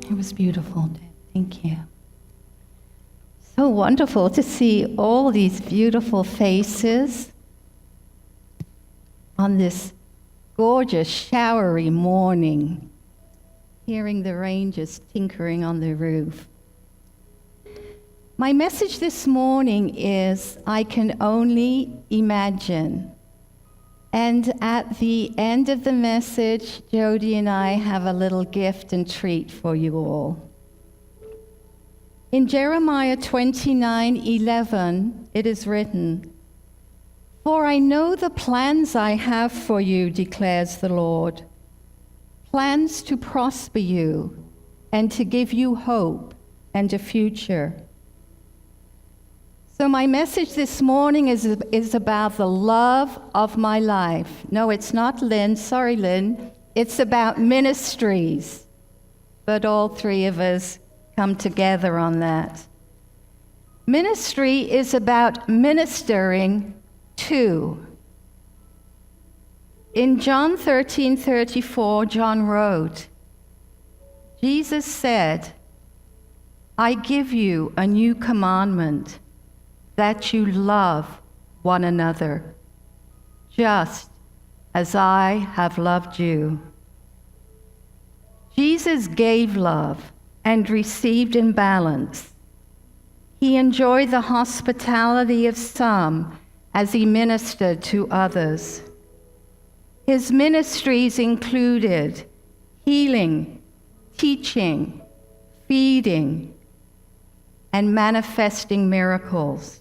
It was beautiful. Thank you. So wonderful to see all these beautiful faces on this gorgeous, showery morning, hearing the rain just tinkering on the roof. My message this morning is, I can only imagine. And at the end of the message, Jody and I have a little gift and treat for you all. In Jeremiah 29:11, it is written, "For I know the plans I have for you, declares the Lord, plans to prosper you and to give you hope and a future." So my message this morning is about the love of my life. No, it's not Lynn. Sorry, Lynn. It's about ministries. But all three of us come together on that. Ministry is about ministering to. In John 13:34, John wrote, Jesus said, "I give you a new commandment, that you love one another, just as I have loved you." Jesus gave love and received in balance. He enjoyed the hospitality of some as he ministered to others. His ministries included healing, teaching, feeding, and manifesting miracles.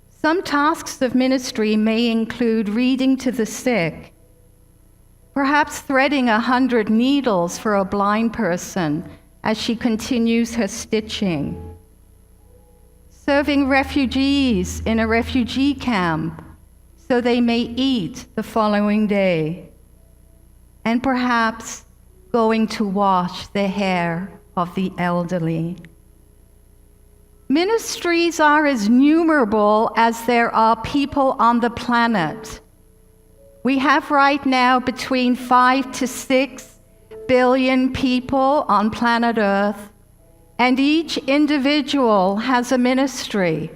Some tasks of ministry may include reading to the sick, perhaps threading 100 needles for a blind person as she continues her stitching, serving refugees in a refugee camp so they may eat the following day, and perhaps going to wash the hair of the elderly. Ministries are as numerable as there are people on the planet. We have right now between 5 to 6 billion people on planet Earth, and each individual has a ministry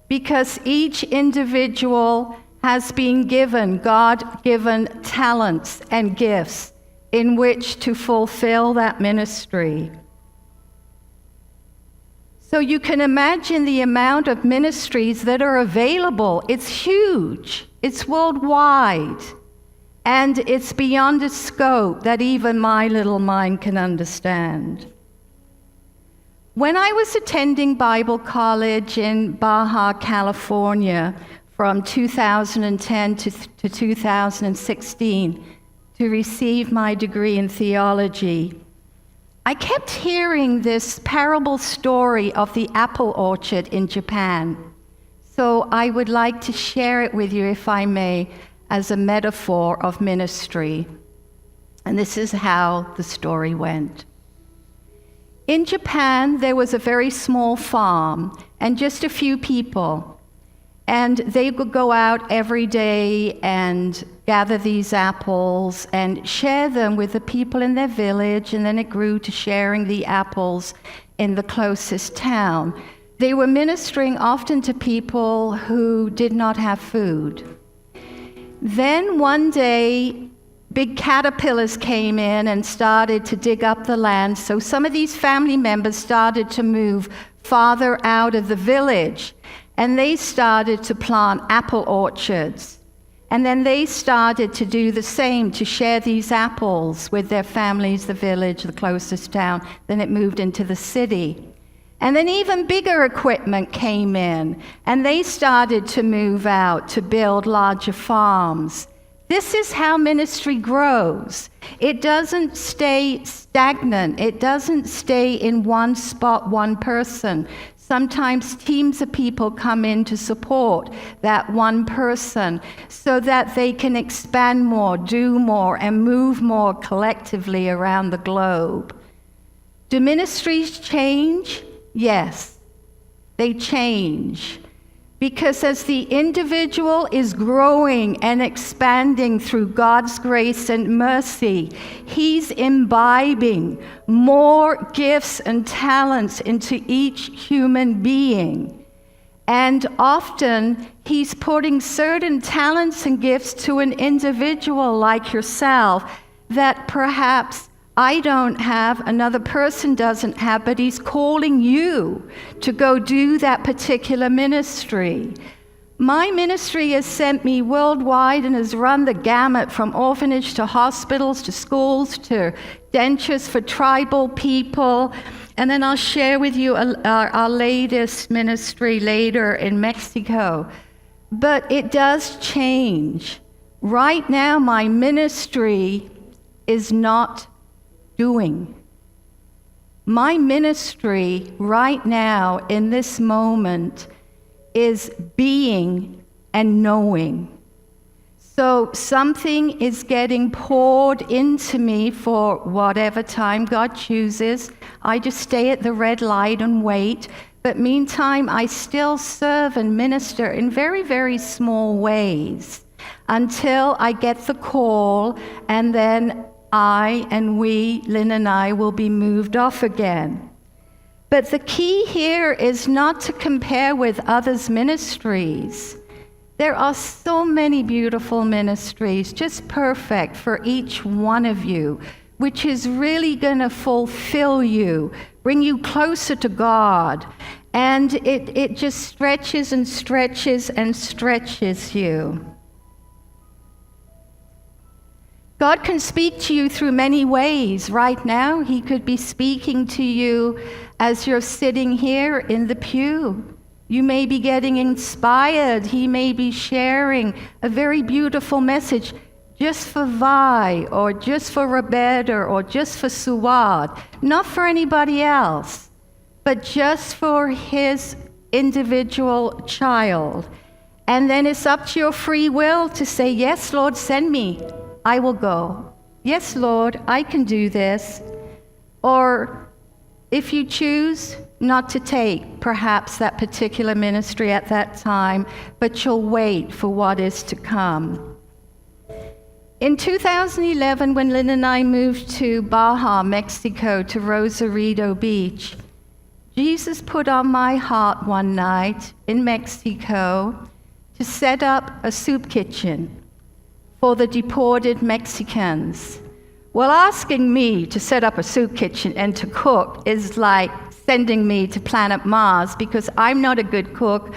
because each individual has been given God-given talents and gifts in which to fulfill that ministry. So you can imagine the amount of ministries that are available. It's huge. It's worldwide. And it's beyond a scope that even my little mind can understand. When I was attending Bible college in Baja, California, from 2010 to 2016 to receive my degree in theology, I kept hearing this parable story of the apple orchard in Japan. So I would like to share it with you, if I may, as a metaphor of ministry. And this is how the story went. In Japan, there was a very small farm and just a few people. And they would go out every day and gather these apples and share them with the people in their village, and then it grew to sharing the apples in the closest town. They were ministering often to people who did not have food. Then one day, big caterpillars came in and started to dig up the land, so some of these family members started to move farther out of the village. And they started to plant apple orchards. And then they started to do the same, to share these apples with their families, the village, the closest town. Then it moved into the city. And then even bigger equipment came in, and they started to move out to build larger farms. This is how ministry grows. It doesn't stay stagnant. It doesn't stay in one spot, one person. Sometimes teams of people come in to support that one person so that they can expand more, do more, and move more collectively around the globe. Do ministries change? Yes, they change. Because as the individual is growing and expanding through God's grace and mercy, he's imbibing more gifts and talents into each human being. And often, he's putting certain talents and gifts to an individual like yourself that perhaps I don't have, another person doesn't have, but he's calling you to go do that particular ministry. My ministry has sent me worldwide and has run the gamut from orphanage to hospitals to schools to dentures for tribal people. And then I'll share with you our latest ministry later in Mexico. But it does change. Right now, my ministry is not doing. My ministry right now in this moment is being and knowing. So something is getting poured into me for whatever time God chooses. I just stay at the red light and wait. But meantime, I still serve and minister in very, very small ways until I get the call, and then Lynn and I will be moved off again. But the key here is not to compare with others' ministries. There are so many beautiful ministries, just perfect for each one of you, which is really going to fulfill you, bring you closer to God, and it just stretches and stretches and stretches you. God can speak to you through many ways. Right now, he could be speaking to you as you're sitting here in the pew. You may be getting inspired. He may be sharing a very beautiful message just for Vi, or just for Roberta, or just for Suad. Not for anybody else, but just for his individual child. And then it's up to your free will to say, yes, Lord, send me. I will go. Yes, Lord, I can do this. Or if you choose not to take perhaps that particular ministry at that time, but you'll wait for what is to come. In 2011, when Lynn and I moved to Baja, Mexico, to Rosarito Beach, Jesus put on my heart one night in Mexico to set up a soup kitchen for the deported Mexicans. Well, asking me to set up a soup kitchen and to cook is like sending me to planet Mars, because I'm not a good cook.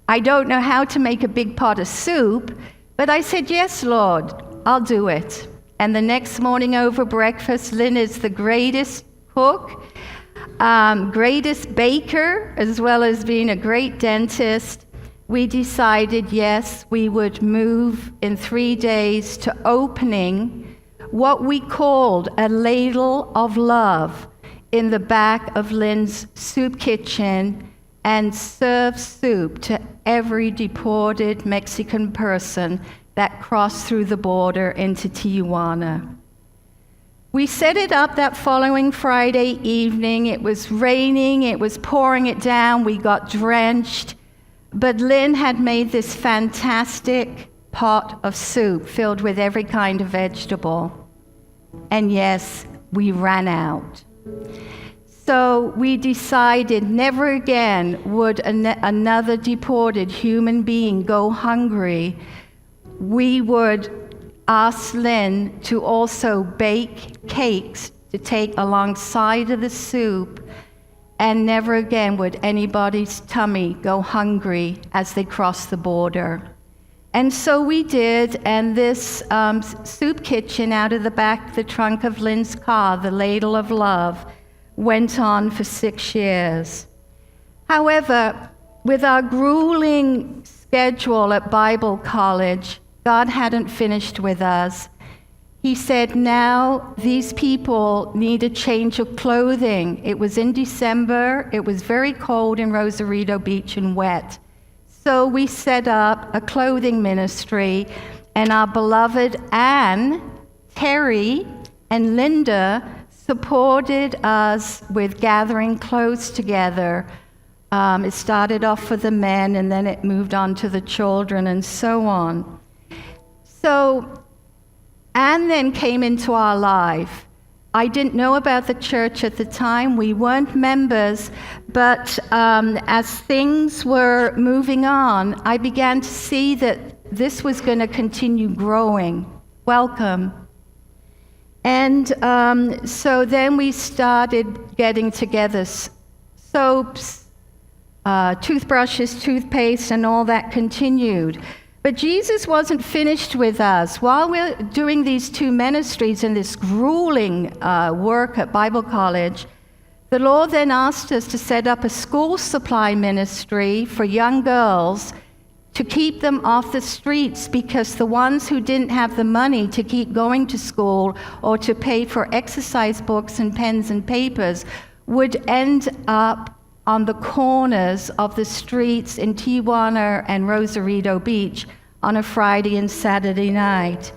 I don't know how to make a big pot of soup, but I said, yes, Lord, I'll do it. And the next morning over breakfast, Lynn is the greatest cook, greatest baker, as well as being a great dentist. We decided, yes, we would move in 3 days to opening what we called a ladle of love in the back of Lynn's soup kitchen, and serve soup to every deported Mexican person that crossed through the border into Tijuana. We set it up that following Friday evening. It was raining, it was pouring it down, we got drenched. But Lynn had made this fantastic pot of soup filled with every kind of vegetable. And yes, we ran out. So we decided never again would another deported human being go hungry. We would ask Lynn to also bake cakes to take alongside of the soup. And never again would anybody's tummy go hungry as they crossed the border. And so we did, and this soup kitchen out of the back of the trunk of Lynn's car, the Ladle of Love, went on for 6 years. However, with our grueling schedule at Bible college, God hadn't finished with us. He said, now these people need a change of clothing. It was in December. It was very cold in Rosarito Beach and wet. So we set up a clothing ministry, and our beloved Anne, Terry, and Linda supported us with gathering clothes together It started off for the men, and then it moved on to the children, and so on. So Anne then came into our life. I didn't know about the church at the time. We weren't members, but as things were moving on, I began to see that this was going to continue growing. Welcome. And so then we started getting together soaps, toothbrushes, toothpaste, and all that continued. But Jesus wasn't finished with us. While we're doing these two ministries and this grueling work at Bible College, the Lord then asked us to set up a school supply ministry for young girls to keep them off the streets, because the ones who didn't have the money to keep going to school or to pay for exercise books and pens and papers would end up on the corners of the streets in Tijuana and Rosarito Beach on a Friday and Saturday night.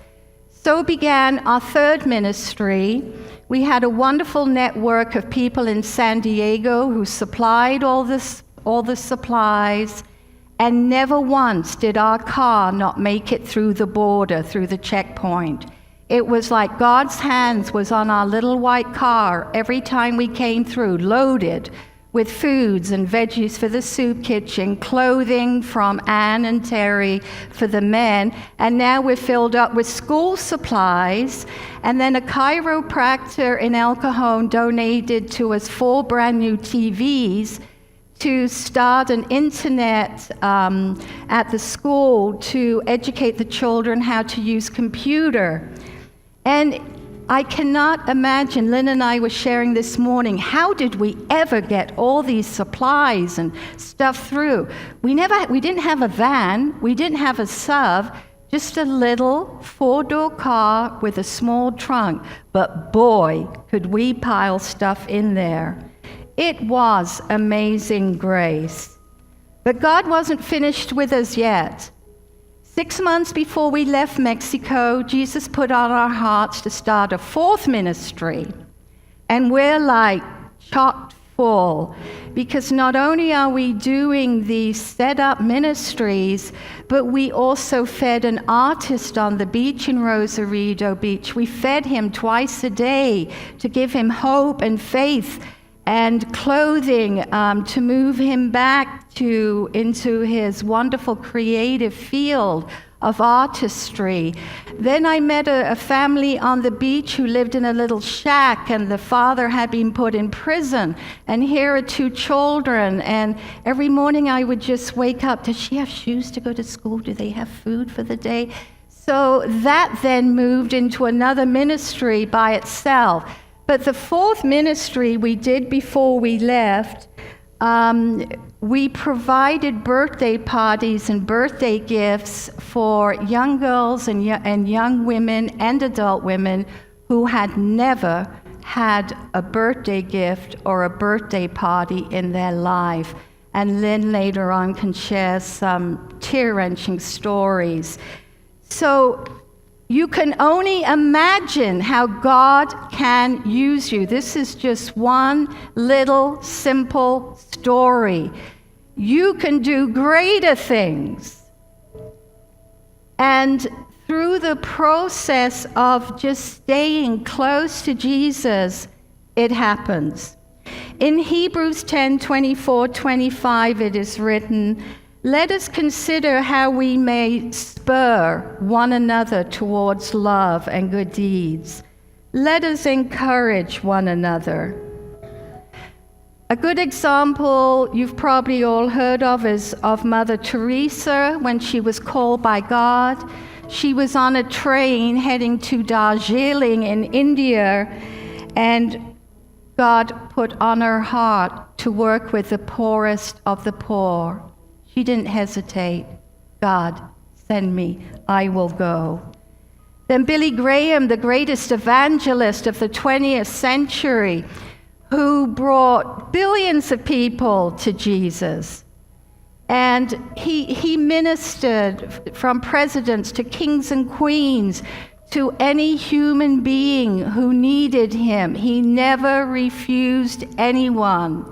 So began our third ministry. We had a wonderful network of people in San Diego who supplied all the supplies, and never once did our car not make it through the border, through the checkpoint. It was like God's hands was on our little white car every time we came through, loaded with foods and veggies for the soup kitchen, clothing from Anne and Terry for the men, and now we're filled up with school supplies. And then a chiropractor in El Cajon donated to us 4 brand new TVs to start an internet at the school to educate the children how to use computer. And I cannot imagine, Lynn and I were sharing this morning, how did we ever get all these supplies and stuff through? We didn't have a van, we didn't have a SUV, just a little 4-door car with a small trunk. But boy, could we pile stuff in there. It was amazing grace. But God wasn't finished with us yet. 6 months before we left Mexico, Jesus put on our hearts to start a 4th ministry. And we're like chock full, because not only are we doing these set-up ministries, but we also fed an artist on the beach in Rosarito Beach. We fed him twice a day to give him hope and faith and clothing to move him back into his wonderful creative field of artistry. Then I met a family on the beach who lived in a little shack, and the father had been put in prison. And here are 2 children, and every morning I would just wake up, does she have shoes to go to school? Do they have food for the day? So that then moved into another ministry by itself. But the 4th ministry we did before we left, we provided birthday parties and birthday gifts for young girls and young women and adult women who had never had a birthday gift or a birthday party in their life. And Lynn later on can share some tear-wrenching stories. So you can only imagine how God can use you. This is just one little simple story. You can do greater things. And through the process of just staying close to Jesus, it happens. In Hebrews 10:24-25, it is written, "Let us consider how we may spur one another towards love and good deeds. Let us encourage one another." A good example you've probably all heard of is of Mother Teresa when she was called by God. She was on a train heading to Darjeeling in India, and God put on her heart to work with the poorest of the poor. She didn't hesitate. God, send me, I will go. Then Billy Graham, the greatest evangelist of the 20th century, who brought billions of people to Jesus. And he ministered from presidents to kings and queens to any human being who needed him. He never refused anyone.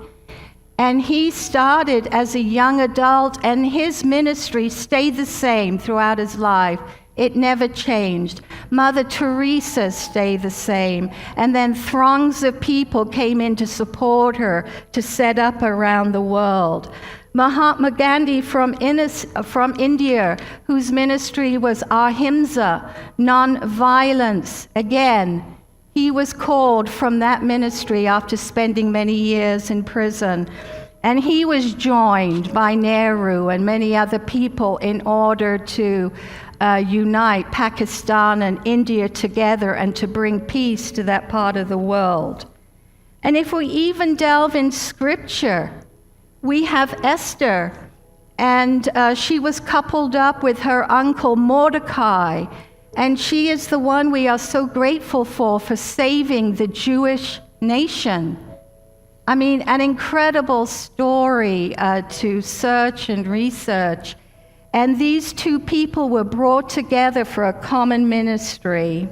And he started as a young adult, and his ministry stayed the same throughout his life. It never changed. Mother Teresa stayed the same. And then throngs of people came in to support her, to set up around the world. Mahatma Gandhi from India, whose ministry was ahimsa, non-violence. Again, he was called from that ministry after spending many years in prison. And he was joined by Nehru and many other people in order to unite Pakistan and India together and to bring peace to that part of the world. And if we even delve in scripture, we have Esther, and she was coupled up with her uncle Mordecai, and she is the one we are so grateful for saving the Jewish nation. I mean, an incredible story to search and research. And these two people were brought together for a common ministry.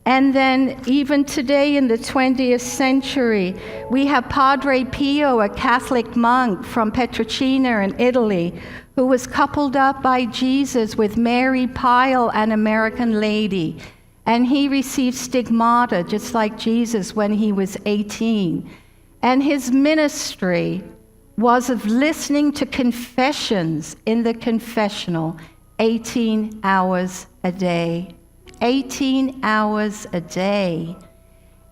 And then even today in the 20th century, we have Padre Pio, a Catholic monk from Pietrelcina in Italy, who was coupled up by Jesus with Mary Pyle, an American lady. And he received stigmata just like Jesus when he was 18. And his ministry was of listening to confessions in the confessional 18 hours a day. 18 hours a day.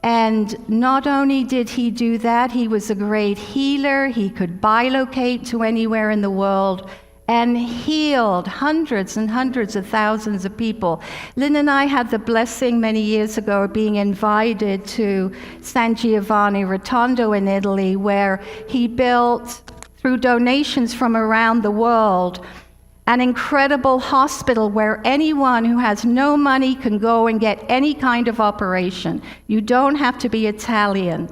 And not only did he do that, he was a great healer. He could bilocate to anywhere in the world and healed hundreds and hundreds of thousands of people. Lynn and I had the blessing many years ago of being invited to San Giovanni Rotondo in Italy, where he built, through donations from around the world, an incredible hospital where anyone who has no money can go and get any kind of operation. You don't have to be Italian.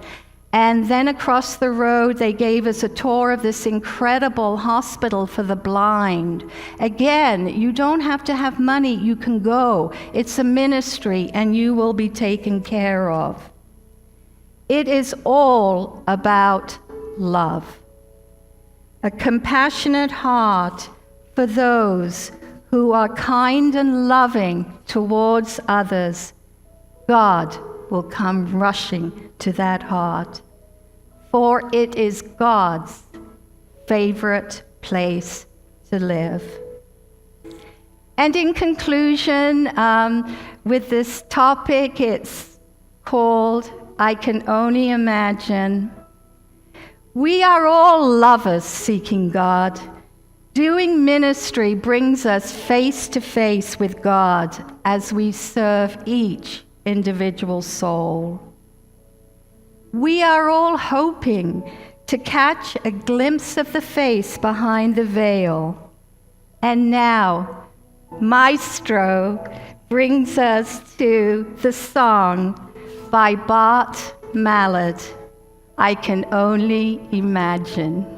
And then across the road, they gave us a tour of this incredible hospital for the blind. Again, you don't have to have money. You can go. It's a ministry, and you will be taken care of. It is all about love. A compassionate heart for those who are kind and loving towards others. God will come rushing to that heart, for it is God's favorite place to live. And in conclusion, with this topic, it's called I Can Only Imagine. We are all lovers seeking God. Doing ministry brings us face to face with God as we serve each individual soul. We are all hoping to catch a glimpse of the face behind the veil. And now, Maestro brings us to the song by Bart Mallard, I Can Only Imagine.